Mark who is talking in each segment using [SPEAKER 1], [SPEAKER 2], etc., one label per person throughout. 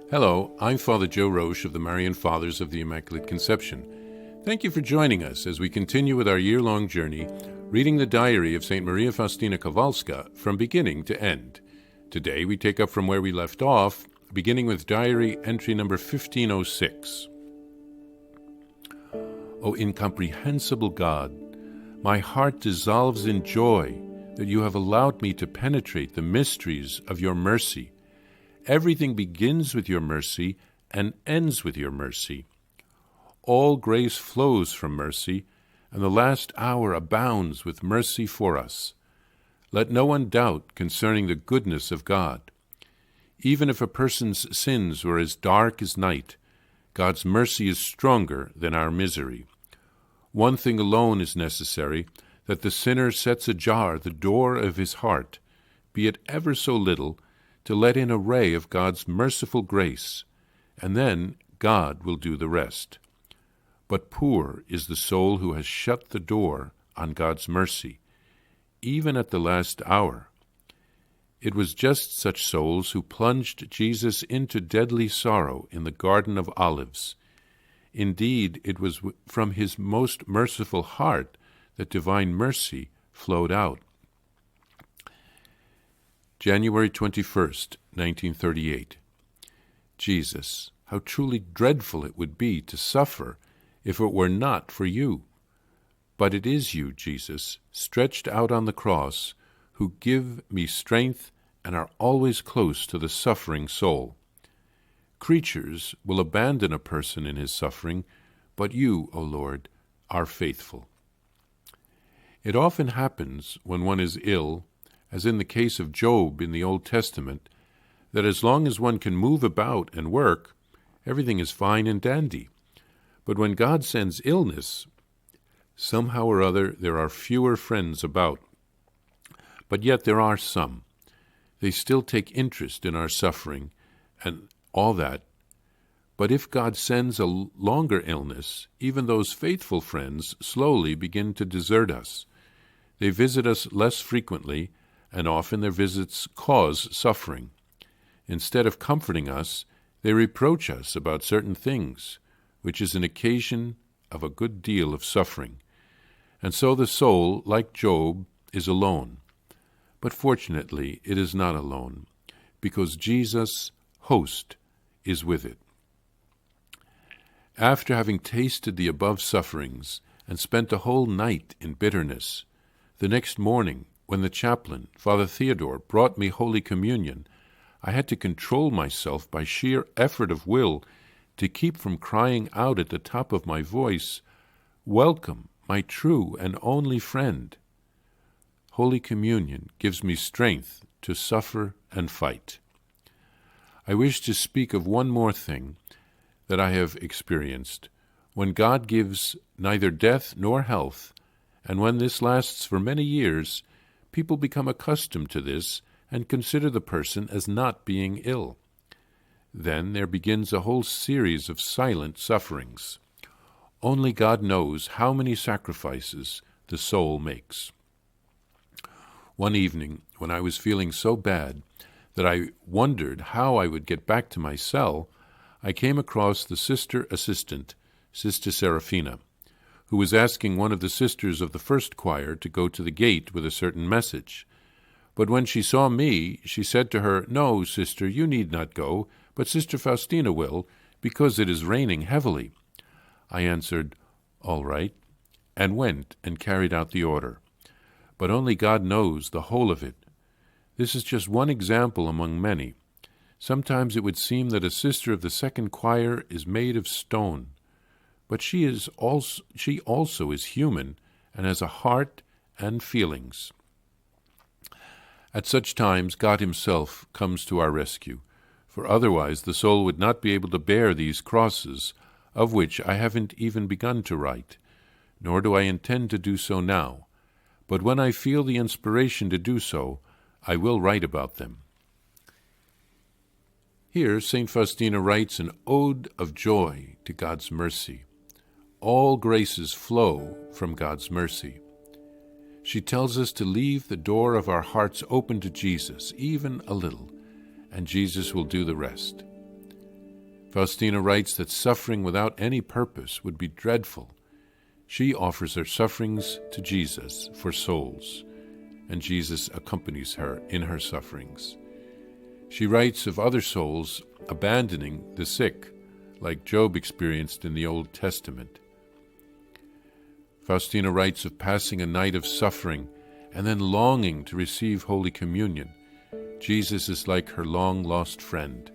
[SPEAKER 1] Hello, I'm Father Joe Roesch of the Marian Fathers of the Immaculate Conception. Thank you for joining us as we continue with our year-long journey, reading the diary of St. Maria Faustina Kowalska from beginning to end. Today we take up from where we left off, beginning with diary entry number 1506. O incomprehensible God, my heart dissolves in joy that you have allowed me to penetrate the mysteries of your mercy. Everything begins with your mercy and ends with your mercy. All grace flows from mercy, and the last hour abounds with mercy for us. Let no one doubt concerning the goodness of God. Even if a person's sins were as dark as night, God's mercy is stronger than our misery. One thing alone is necessary, that the sinner sets ajar the door of his heart, be it ever so little, to let in a ray of God's merciful grace, and then God will do the rest. But poor is the soul who has shut the door on God's mercy, even at the last hour. It was just such souls who plunged Jesus into deadly sorrow in the Garden of Olives. Indeed, it was from his most merciful heart that divine mercy flowed out. January 21st, 1938. Jesus, how truly dreadful it would be to suffer if it were not for you. But it is you, Jesus, stretched out on the cross, who give me strength and are always close to the suffering soul. Creatures will abandon a person in his suffering, but you, O Lord, are faithful. It often happens when one is ill, as in the case of Job in the Old Testament, that as long as one can move about and work, everything is fine and dandy. But when God sends illness, somehow or other there are fewer friends about. But yet there are some. They still take interest in our suffering and all that. But if God sends a longer illness, even those faithful friends slowly begin to desert us. They visit us less frequently, and often their visits cause suffering. Instead of comforting us, they reproach us about certain things, which is an occasion of a good deal of suffering. And so the soul, like Job, is alone. But fortunately, it is not alone, because Jesus, host, is with it. After having tasted the above sufferings and spent a whole night in bitterness, the next morning, when the chaplain, Father Theodore, brought me Holy Communion, I had to control myself by sheer effort of will to keep from crying out at the top of my voice, "Welcome, my true and only friend." Holy Communion gives me strength to suffer and fight. I wish to speak of one more thing that I have experienced. When God gives neither death nor health, and when this lasts for many years, people become accustomed to this and consider the person as not being ill. Then there begins a whole series of silent sufferings. Only God knows how many sacrifices the soul makes. One evening, when I was feeling so bad that I wondered how I would get back to my cell, I came across the sister assistant, Sister Serafina, who was asking one of the sisters of the first choir to go to the gate with a certain message. But when she saw me, she said to her, "No, sister, you need not go, but Sister Faustina will, because it is raining heavily." I answered, "All right," and went and carried out the order. But only God knows the whole of it. This is just one example among many. Sometimes it would seem that a sister of the second choir is made of stone. But she also is human and has a heart and feelings. At such times, God himself comes to our rescue, for otherwise the soul would not be able to bear these crosses, of which I haven't even begun to write, nor do I intend to do so now. But when I feel the inspiration to do so, I will write about them. Here, St. Faustina writes an ode of joy to God's mercy. All graces flow from God's mercy. She tells us to leave the door of our hearts open to Jesus, even a little, and Jesus will do the rest. Faustina writes that suffering without any purpose would be dreadful. She offers her sufferings to Jesus for souls, and Jesus accompanies her in her sufferings. She writes of other souls abandoning the sick, like Job experienced in the Old Testament. Faustina writes of passing a night of suffering and then longing to receive Holy Communion. Jesus is like her long-lost friend.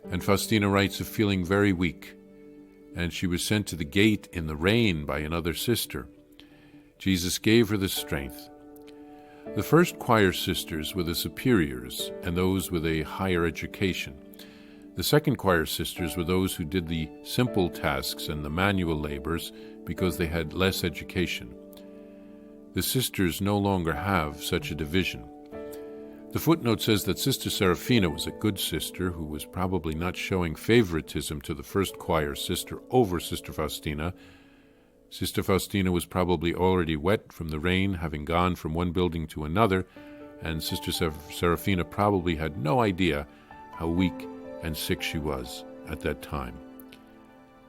[SPEAKER 1] And Faustina writes of feeling very weak, and she was sent to the gate in the rain by another sister. Jesus gave her the strength. The first choir sisters were the superiors and those with a higher education. The second choir sisters were those who did the simple tasks and the manual labors because they had less education. The sisters no longer have such a division. The footnote says that Sister Serafina was a good sister who was probably not showing favoritism to the first choir sister over Sister Faustina. Sister Faustina was probably already wet from the rain, having gone from one building to another, and Sister Serafina probably had no idea how weak and sick she was at that time.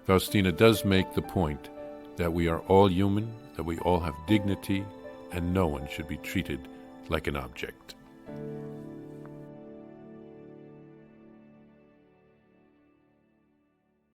[SPEAKER 1] Faustina does make the point that we are all human, that we all have dignity, and no one should be treated like an object.